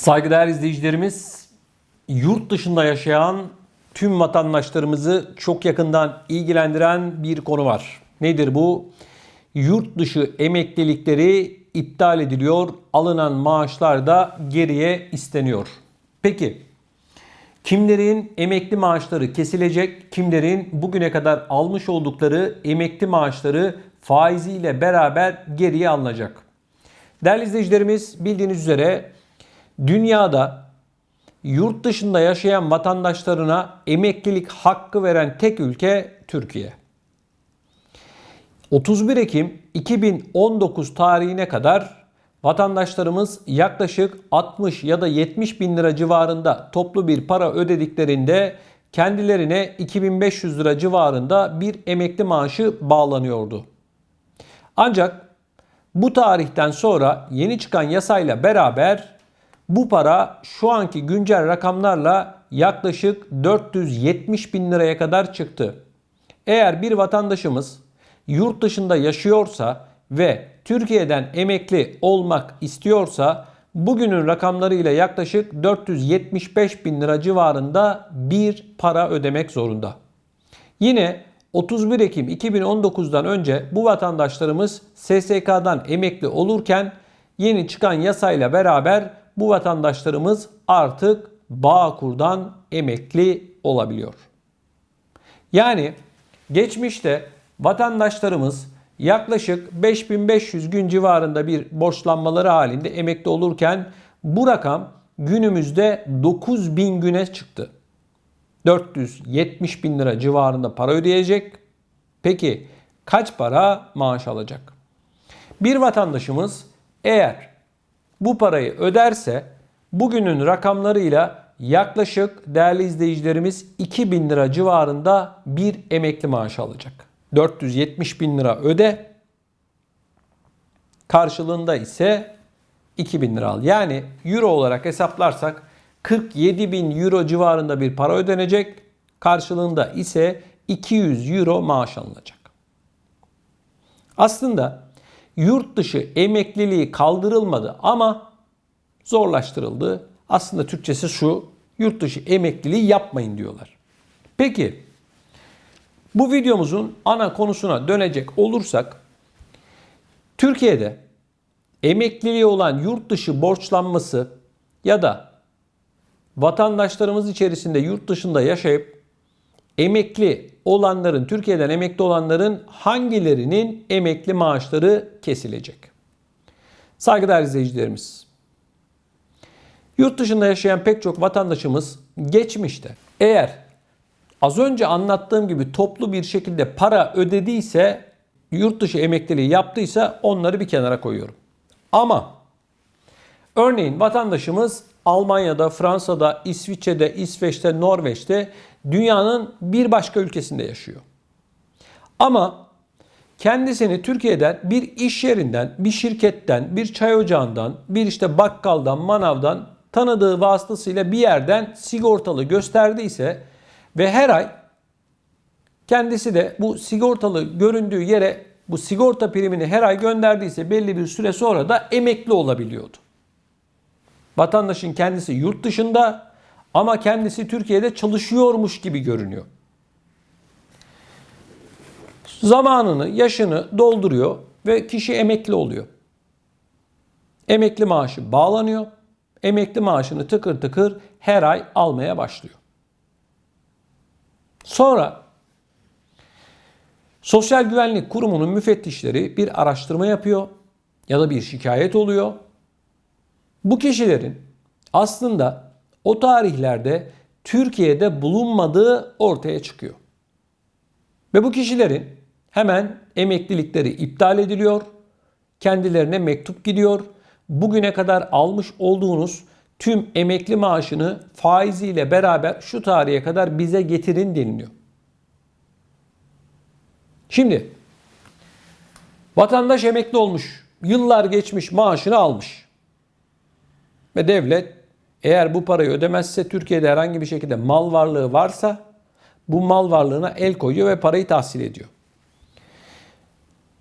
Saygıdeğer izleyicilerimiz, yurt dışında yaşayan tüm vatandaşlarımızı çok yakından ilgilendiren bir konu var. Nedir bu? Yurt dışı emeklilikleri iptal ediliyor, alınan maaşlar da geriye isteniyor. Peki, kimlerin emekli maaşları kesilecek, kimlerin bugüne kadar almış oldukları emekli maaşları faiziyle beraber geriye alınacak? Değerli izleyicilerimiz, bildiğiniz üzere dünyada yurt dışında yaşayan vatandaşlarına emeklilik hakkı veren tek ülke Türkiye. 31 Ekim 2019 tarihine kadar vatandaşlarımız yaklaşık 60 ya da 70 bin lira civarında toplu bir para ödediklerinde kendilerine 2500 lira civarında bir emekli maaşı bağlanıyordu. Ancak bu tarihten sonra yeni çıkan yasayla beraber bu para şu anki güncel rakamlarla yaklaşık 470 bin liraya kadar çıktı. Eğer bir vatandaşımız yurt dışında yaşıyorsa ve Türkiye'den emekli olmak istiyorsa bugünün rakamlarıyla yaklaşık 475 bin lira civarında bir para ödemek zorunda. Yine 31 Ekim 2019'dan önce bu vatandaşlarımız SSK'dan emekli olurken yeni çıkan yasayla beraber bu vatandaşlarımız artık Bağkur'dan emekli olabiliyor. Yani geçmişte vatandaşlarımız yaklaşık 5500 gün civarında bir borçlanmaları halinde emekli olurken bu rakam günümüzde 9000 güne çıktı. 470 bin lira civarında para ödeyecek. Peki kaç para maaş alacak? Bir vatandaşımız eğer bu parayı öderse bugünün rakamlarıyla yaklaşık değerli izleyicilerimiz 2000 lira civarında bir emekli maaşı alacak. 470 bin lira öde, karşılığında ise 2000 lira al. Yani euro olarak hesaplarsak 47 bin euro civarında bir para ödenecek. Karşılığında ise 200 euro maaş alınacak. Aslında yurt dışı emekliliği kaldırılmadı ama zorlaştırıldı. Aslında Türkçesi şu: yurt dışı emekliliği yapmayın diyorlar. Peki bu videomuzun ana konusuna dönecek olursak, Türkiye'de emekliliği olan yurt dışı borçlanması ya da vatandaşlarımız içerisinde yurt dışında yaşayıp emekli olanların, Türkiye'den emekli olanların hangilerinin emekli maaşları kesilecek? Saygıdeğer izleyicilerimiz, yurt dışında yaşayan pek çok vatandaşımız geçmişte eğer az önce anlattığım gibi toplu bir şekilde para ödediyse, yurt dışı emekliliği yaptıysa onları bir kenara koyuyorum. Ama örneğin vatandaşımız Almanya'da, Fransa'da, İsviçre'de, İsveç'te, Norveç'te, dünyanın bir başka ülkesinde yaşıyor. Ama kendisini Türkiye'den bir iş yerinden, bir şirketten, bir çay ocağından, bir işte bakkaldan, manavdan tanıdığı vasıtasıyla bir yerden sigortalı gösterdiyse ve her ay kendisi de bu sigortalı göründüğü yere bu sigorta primini her ay gönderdiyse belli bir süre sonra da emekli olabiliyordu. Vatandaşın kendisi yurt dışında ama kendisi Türkiye'de çalışıyormuş gibi görünüyor. Zamanını, yaşını dolduruyor ve kişi emekli oluyor. Emekli maaşı bağlanıyor. Emekli maaşını tıkır tıkır her ay almaya başlıyor. Sonra Sosyal Güvenlik Kurumu'nun müfettişleri bir araştırma yapıyor ya da bir şikayet oluyor. Bu kişilerin aslında o tarihlerde Türkiye'de bulunmadığı ortaya çıkıyor. Ve bu kişilerin hemen emeklilikleri iptal ediliyor. Kendilerine mektup gidiyor. Bugüne kadar almış olduğunuz tüm emekli maaşını faiziyle beraber şu tarihe kadar bize getirin deniliyor. Şimdi vatandaş emekli olmuş, yıllar geçmiş, maaşını almış. Ve devlet eğer bu parayı ödemezse, Türkiye'de herhangi bir şekilde mal varlığı varsa bu mal varlığına el koyuyor ve parayı tahsil ediyor.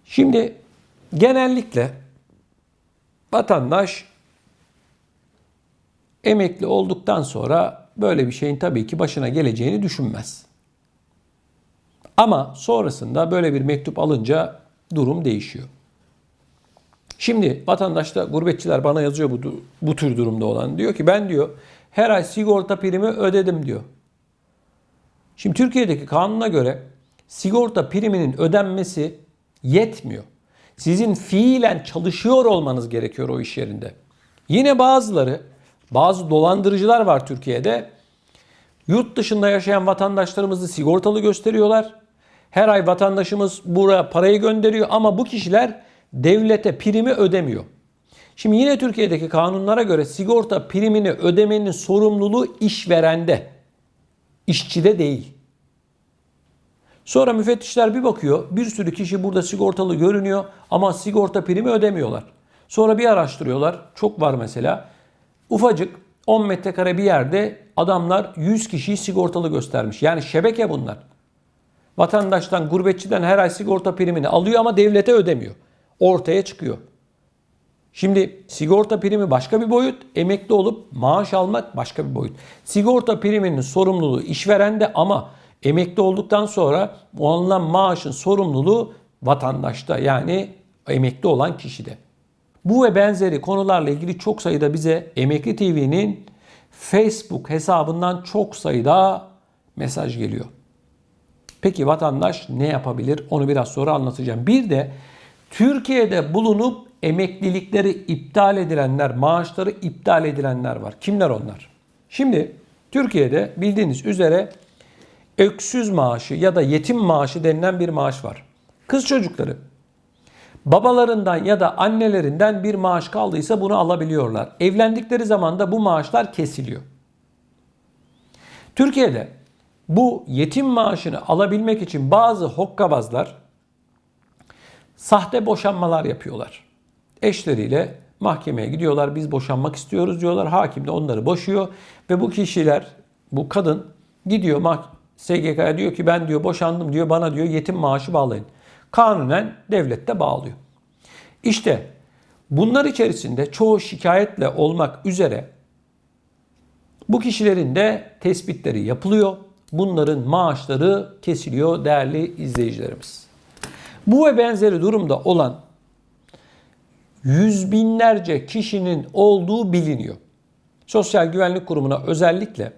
Şimdi genellikle vatandaş emekli olduktan sonra böyle bir şeyin tabii ki başına geleceğini düşünmez. Ama sonrasında böyle bir mektup alınca durum değişiyor. Şimdi vatandaş da, gurbetçiler bana yazıyor bu tür durumda olan. Diyor ki ben diyor her ay sigorta primi ödedim diyor. Şimdi Türkiye'deki kanuna göre sigorta priminin ödenmesi yetmiyor. Sizin fiilen çalışıyor olmanız gerekiyor o iş yerinde. Yine bazı dolandırıcılar var Türkiye'de. Yurt dışında yaşayan vatandaşlarımızı sigortalı gösteriyorlar. Her ay vatandaşımız buraya parayı gönderiyor ama bu kişiler devlete primi ödemiyor. Şimdi yine Türkiye'deki kanunlara göre sigorta primini ödemenin sorumluluğu işverende, işçide değil. Sonra müfettişler bir bakıyor, bir sürü kişi burada sigortalı görünüyor ama sigorta primi ödemiyorlar. Sonra bir araştırıyorlar, çok var mesela. Ufacık 10 metrekare bir yerde adamlar 100 kişiyi sigortalı göstermiş. Yani şebeke bunlar. Vatandaştan, gurbetçiden her ay sigorta primini alıyor ama devlete ödemiyor. Ortaya çıkıyor. Şimdi sigorta primi başka bir boyut, emekli olup maaş almak başka bir boyut. Sigorta priminin sorumluluğu işverende ama emekli olduktan sonra o alınan maaşın sorumluluğu vatandaşta, yani emekli olan kişide. Bu ve benzeri konularla ilgili çok sayıda bize Emekli TV'nin Facebook hesabından çok sayıda mesaj geliyor. Peki vatandaş ne yapabilir? Onu biraz sonra anlatacağım. Bir de Türkiye'de bulunup emeklilikleri iptal edilenler, maaşları iptal edilenler var. Kimler onlar? Şimdi Türkiye'de bildiğiniz üzere öksüz maaşı ya da yetim maaşı denilen bir maaş var. Kız çocukları babalarından ya da annelerinden bir maaş kaldıysa bunu alabiliyorlar. Evlendikleri zaman da bu maaşlar kesiliyor. Türkiye'de bu yetim maaşını alabilmek için bazı hokkabazlar sahte boşanmalar yapıyorlar. Eşleriyle mahkemeye gidiyorlar, biz boşanmak istiyoruz diyorlar. Hakim de onları boşuyor ve bu kişiler, bu kadın gidiyor SGK'ya diyor ki ben diyor boşandım diyor, bana diyor yetim maaşı bağlayın. Kanunen devlet de bağlıyor. İşte bunlar içerisinde çoğu şikayetle olmak üzere bu kişilerin de tespitleri yapılıyor. Bunların maaşları kesiliyor değerli izleyicilerimiz. Bu ve benzeri durumda olan yüz binlerce kişinin olduğu biliniyor. Sosyal Güvenlik Kurumu'na özellikle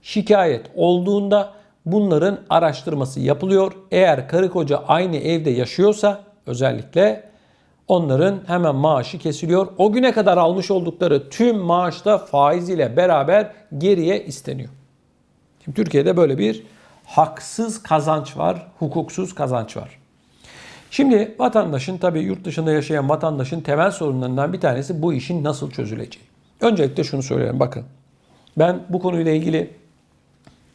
şikayet olduğunda bunların araştırması yapılıyor. Eğer karı koca aynı evde yaşıyorsa özellikle onların hemen maaşı kesiliyor. O güne kadar almış oldukları tüm maaş da faiziyle beraber geriye isteniyor. Şimdi Türkiye'de böyle bir haksız kazanç var, hukuksuz kazanç var. Şimdi vatandaşın, tabii yurt dışında yaşayan vatandaşın temel sorunlarından bir tanesi bu işin nasıl çözüleceği. Öncelikle şunu söyleyeyim, bakın. Ben bu konuyla ilgili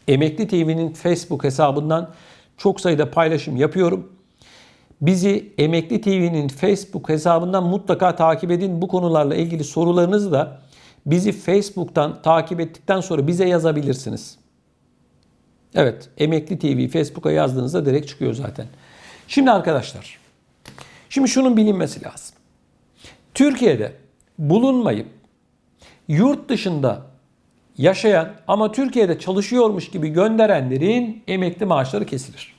Emekli TV'nin Facebook hesabından çok sayıda paylaşım yapıyorum. Bizi Emekli TV'nin Facebook hesabından mutlaka takip edin. Bu konularla ilgili sorularınızı da bizi Facebook'tan takip ettikten sonra bize yazabilirsiniz. Evet, Emekli TV Facebook'a yazdığınızda direkt çıkıyor zaten. Şimdi arkadaşlar, şunun bilinmesi lazım. Türkiye'de bulunmayıp yurt dışında yaşayan ama Türkiye'de çalışıyormuş gibi gönderenlerin emekli maaşları kesilir.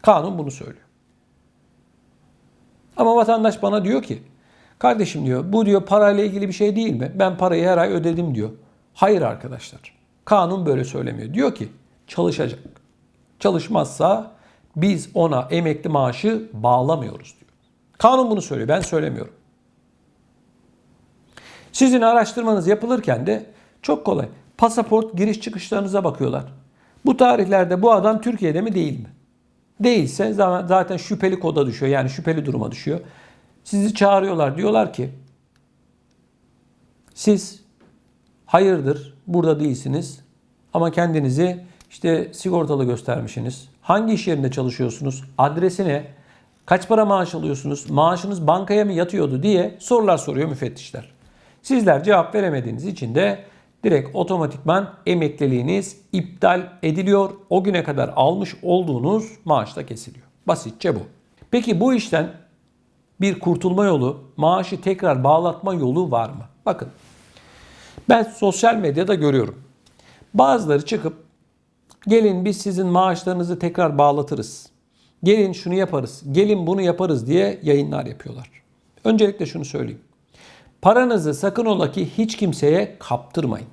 Kanun bunu söylüyor. Ama vatandaş bana diyor ki, kardeşim diyor, bu diyor parayla ilgili bir şey değil mi? Ben parayı her ay ödedim diyor. Hayır arkadaşlar. Kanun böyle söylemiyor. Diyor ki çalışacak. Çalışmazsa biz ona emekli maaşı bağlamıyoruz diyor. Kanun bunu söylüyor. Ben söylemiyorum. Sizin araştırmanız yapılırken de çok kolay. Pasaport giriş çıkışlarınıza bakıyorlar. Bu tarihlerde bu adam Türkiye'de mi değil mi? Değilse zaten şüpheli koda düşüyor. Yani şüpheli duruma düşüyor. Sizi çağırıyorlar. Diyorlar ki siz hayırdır burada değilsiniz ama kendinizi işte sigortalı göstermişsiniz. Hangi iş yerinde çalışıyorsunuz? Adresi ne? Kaç para maaş alıyorsunuz? Maaşınız bankaya mı yatıyordu diye sorular soruyor müfettişler. Sizler cevap veremediğiniz için de direkt otomatikman emekliliğiniz iptal ediliyor. O güne kadar almış olduğunuz maaş da kesiliyor. Basitçe bu. Peki bu işten bir kurtulma yolu, maaşı tekrar bağlatma yolu var mı? Bakın, Ben sosyal medyada görüyorum. Bazıları çıkıp gelin biz sizin maaşlarınızı tekrar bağlatırız. Gelin şunu yaparız, gelin bunu yaparız diye yayınlar yapıyorlar. Öncelikle şunu söyleyeyim. Paranızı sakın ola ki hiç kimseye kaptırmayın.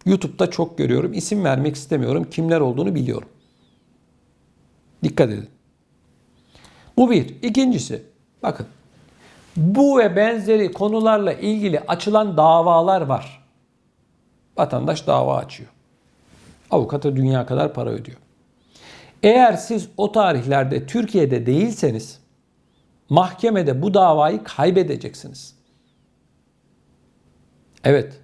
YouTube'da çok görüyorum. İsim vermek istemiyorum. Kimler olduğunu biliyorum. Dikkat edin. Bu bir. İkincisi, bakın. Bu ve benzeri konularla ilgili açılan davalar var. Vatandaş dava açıyor. Avukata dünya kadar para ödüyor. Eğer siz o tarihlerde Türkiye'de değilseniz mahkemede bu davayı kaybedeceksiniz. Evet.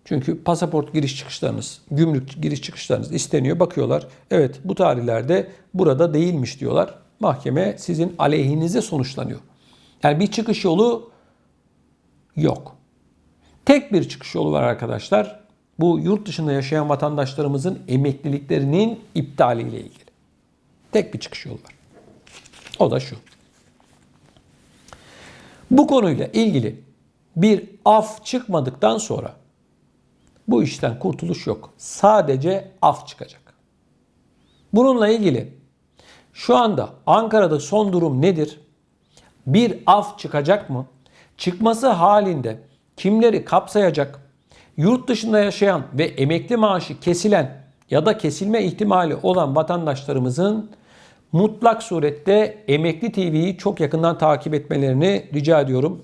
Çünkü pasaport giriş çıkışlarınız, gümrük giriş çıkışlarınız isteniyor. Bakıyorlar. Evet bu tarihlerde burada değilmiş diyorlar. Mahkeme sizin aleyhinize sonuçlanıyor. Yani bir çıkış yolu yok. Tek bir çıkış yolu var arkadaşlar. Bu yurt dışında yaşayan vatandaşlarımızın emekliliklerinin iptaliyle ilgili. Tek bir çıkış yolu var. O da şu. Bu konuyla ilgili bir af çıkmadıktan sonra bu işten kurtuluş yok. Sadece af çıkacak. Bununla ilgili şu anda Ankara'da son durum nedir? Bir af çıkacak mı? Çıkması halinde kimleri kapsayacak? Yurt dışında yaşayan ve emekli maaşı kesilen ya da kesilme ihtimali olan vatandaşlarımızın mutlak surette Emekli TV'yi çok yakından takip etmelerini rica ediyorum.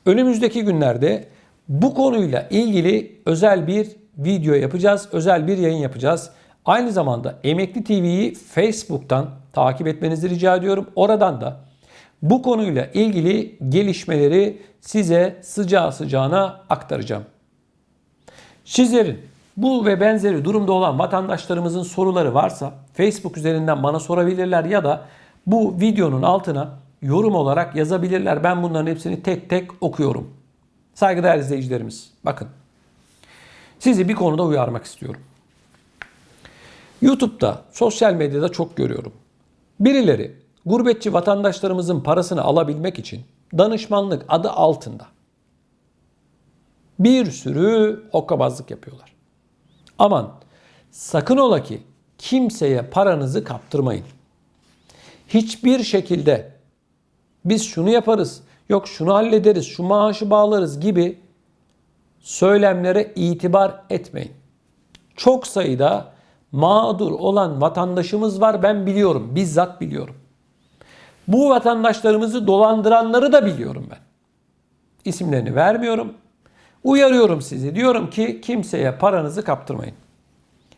Önümüzdeki günlerde bu konuyla ilgili özel bir video yapacağız, özel bir yayın yapacağız. Aynı zamanda Emekli TV'yi Facebook'tan takip etmenizi rica ediyorum. Oradan da bu konuyla ilgili gelişmeleri size sıcağı sıcağına aktaracağım. Sizlerin bu ve benzeri durumda olan vatandaşlarımızın soruları varsa Facebook üzerinden bana sorabilirler ya da bu videonun altına yorum olarak yazabilirler. Ben bunların hepsini tek tek okuyorum. Saygıdeğer izleyicilerimiz, bakın. Sizi bir konuda uyarmak istiyorum. YouTube'da, sosyal medyada çok görüyorum. Birileri gurbetçi vatandaşlarımızın parasını alabilmek için danışmanlık adı altında bir sürü hokkabazlık yapıyorlar. Aman sakın ola ki kimseye paranızı kaptırmayın. Hiçbir şekilde biz şunu yaparız, yok şunu hallederiz, şu maaşı bağlarız gibi söylemlere itibar etmeyin. Çok sayıda mağdur olan vatandaşımız var, ben biliyorum, bizzat biliyorum. Bu vatandaşlarımızı dolandıranları da biliyorum ben. İsimlerini vermiyorum. Uyarıyorum sizi. Diyorum ki kimseye paranızı kaptırmayın.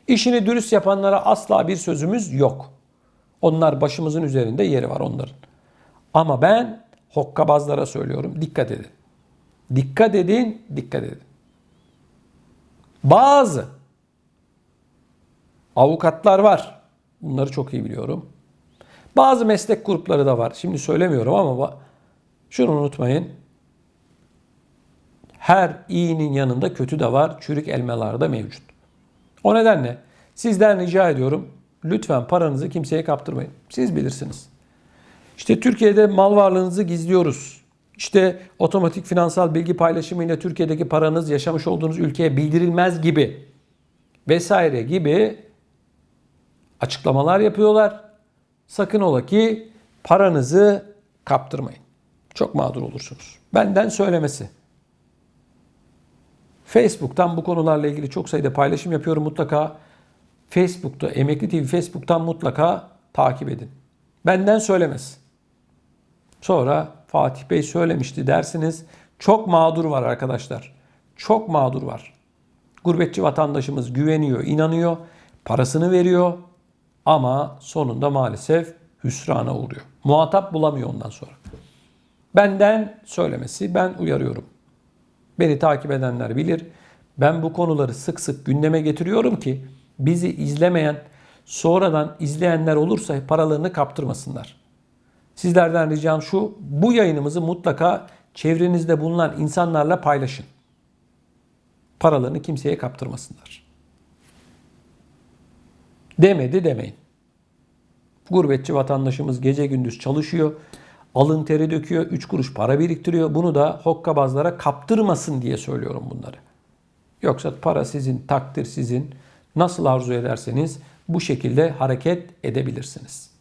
İşini dürüst yapanlara asla bir sözümüz yok. Onlar başımızın üzerinde yeri var onların. Ama ben hokkabazlara söylüyorum. Dikkat edin. Dikkat edin, dikkat edin. Bazı avukatlar var. Bunları çok iyi biliyorum. Bazı meslek grupları da var. Şimdi söylemiyorum ama şunu unutmayın. Her iyinin yanında kötü de var. Çürük elmalar da mevcut. O nedenle sizden rica ediyorum. Lütfen paranızı kimseye kaptırmayın. Siz bilirsiniz. İşte Türkiye'de mal varlığınızı gizliyoruz. İşte otomatik finansal bilgi paylaşımıyla Türkiye'deki paranız yaşamış olduğunuz ülkeye bildirilmez gibi vesaire gibi açıklamalar yapıyorlar. Sakın ola ki paranızı kaptırmayın. Çok mağdur olursunuz. Benden söylemesi. Facebook'tan bu konularla ilgili çok sayıda paylaşım yapıyorum. Mutlaka Facebook'ta, Emekli TV Facebook'tan mutlaka takip edin. Benden söylemez. Sonra Fatih Bey söylemişti dersiniz. Çok mağdur var arkadaşlar. Çok mağdur var. Gurbetçi vatandaşımız güveniyor, inanıyor, parasını veriyor ama sonunda maalesef hüsrana uğruyor. Muhatap bulamıyor ondan sonra. Benden söylemesi, ben uyarıyorum. Beni takip edenler bilir. Ben bu konuları sık sık gündeme getiriyorum ki bizi izlemeyen, sonradan izleyenler olursa paralarını kaptırmasınlar. Sizlerden ricam şu, bu yayınımızı mutlaka çevrenizde bulunan insanlarla paylaşın. Paralarını kimseye kaptırmasınlar. Demedi demeyin. Gurbetçi vatandaşımız gece gündüz çalışıyor. Alın teri döküyor. 3 kuruş para biriktiriyor. Bunu da hokkabazlara kaptırmasın diye söylüyorum bunları. Yoksa para sizin, takdir sizin. Nasıl arzu ederseniz bu şekilde hareket edebilirsiniz.